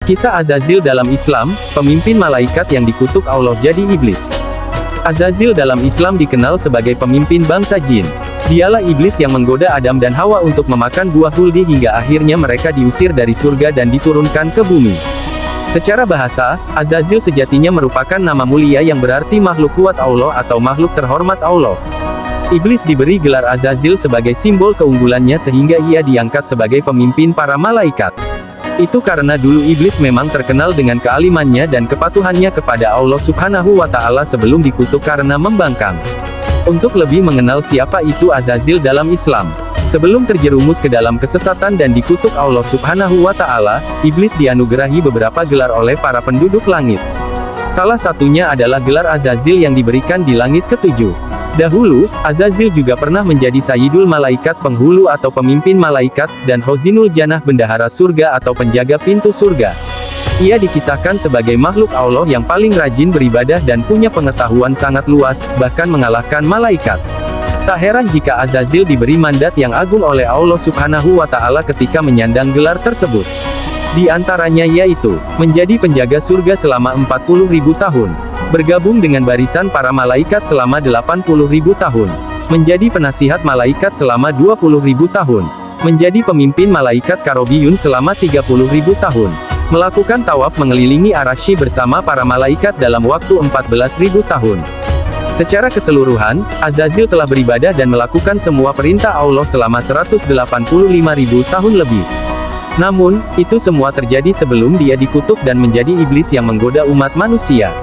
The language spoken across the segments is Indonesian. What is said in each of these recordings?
Kisah Azazil dalam Islam, pemimpin malaikat yang dikutuk Allah jadi iblis. Azazil dalam Islam dikenal sebagai pemimpin bangsa jin. Dialah iblis yang menggoda Adam dan Hawa untuk memakan buah huldi hingga akhirnya mereka diusir dari surga dan diturunkan ke bumi. Secara bahasa, Azazil sejatinya merupakan nama mulia yang berarti makhluk kuat Allah atau makhluk terhormat Allah. Iblis diberi gelar Azazil sebagai simbol keunggulannya sehingga ia diangkat sebagai pemimpin para malaikat. Itu karena dulu iblis memang terkenal dengan kealimannya dan kepatuhannya kepada Allah Subhanahu wa Ta'ala sebelum dikutuk karena membangkang. Untuk lebih mengenal siapa itu Azazil dalam Islam, sebelum terjerumus ke dalam kesesatan dan dikutuk Allah Subhanahu wa Ta'ala, iblis dianugerahi beberapa gelar oleh para penduduk langit. Salah satunya adalah gelar Azazil yang diberikan di langit ketujuh. Dahulu, Azazil juga pernah menjadi Sayyidul Malaikat penghulu atau pemimpin malaikat, dan Khozinul Jannah bendahara surga atau penjaga pintu surga. Ia dikisahkan sebagai makhluk Allah yang paling rajin beribadah dan punya pengetahuan sangat luas, bahkan mengalahkan malaikat. Tak heran jika Azazil diberi mandat yang agung oleh Allah Subhanahu wa Ta'ala ketika menyandang gelar tersebut. Di antaranya yaitu, menjadi penjaga surga selama 40.000 tahun. Bergabung dengan barisan para malaikat selama 80.000 tahun. Menjadi penasihat malaikat selama 20.000 tahun. Menjadi pemimpin malaikat karobiyun selama 30.000 tahun. Melakukan tawaf mengelilingi Arasy bersama para malaikat dalam waktu 14.000 tahun. Secara keseluruhan, Azazil telah beribadah dan melakukan semua perintah Allah selama 185.000 tahun lebih. Namun, itu semua terjadi sebelum dia dikutuk dan menjadi iblis yang menggoda umat manusia.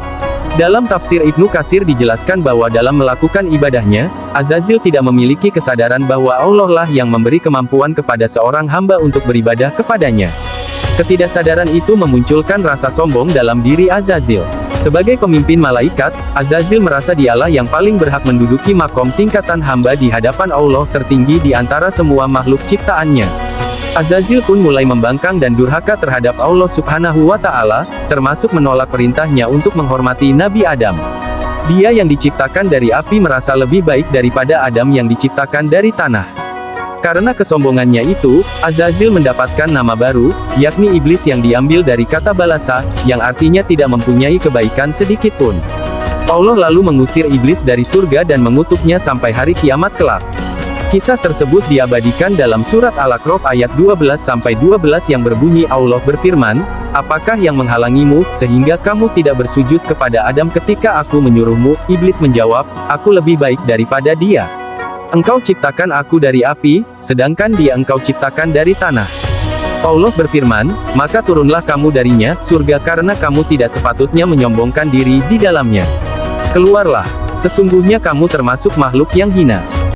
Dalam tafsir Ibnu Katsir dijelaskan bahwa dalam melakukan ibadahnya, Azazil tidak memiliki kesadaran bahwa Allah lah yang memberi kemampuan kepada seorang hamba untuk beribadah kepadanya. Ketidaksadaran itu memunculkan rasa sombong dalam diri Azazil. Sebagai pemimpin malaikat, Azazil merasa dialah yang paling berhak menduduki makom tingkatan hamba di hadapan Allah tertinggi di antara semua makhluk ciptaannya. Azazil pun mulai membangkang dan durhaka terhadap Allah Subhanahu wa Ta'ala, termasuk menolak perintahnya untuk menghormati Nabi Adam. Dia yang diciptakan dari api merasa lebih baik daripada Adam yang diciptakan dari tanah. Karena kesombongannya itu, Azazil mendapatkan nama baru, yakni iblis yang diambil dari kata balasa, yang artinya tidak mempunyai kebaikan sedikit pun. Allah lalu mengusir iblis dari surga dan mengutuknya sampai hari kiamat kelak. Kisah tersebut diabadikan dalam surat Al-A'raf ayat 12-12 yang berbunyi Allah berfirman, "Apakah yang menghalangimu, sehingga kamu tidak bersujud kepada Adam ketika aku menyuruhmu?" Iblis menjawab, "Aku lebih baik daripada dia. Engkau ciptakan aku dari api, sedangkan dia engkau ciptakan dari tanah." Allah berfirman, "Maka turunlah kamu darinya, surga karena kamu tidak sepatutnya menyombongkan diri di dalamnya. Keluarlah, sesungguhnya kamu termasuk makhluk yang hina."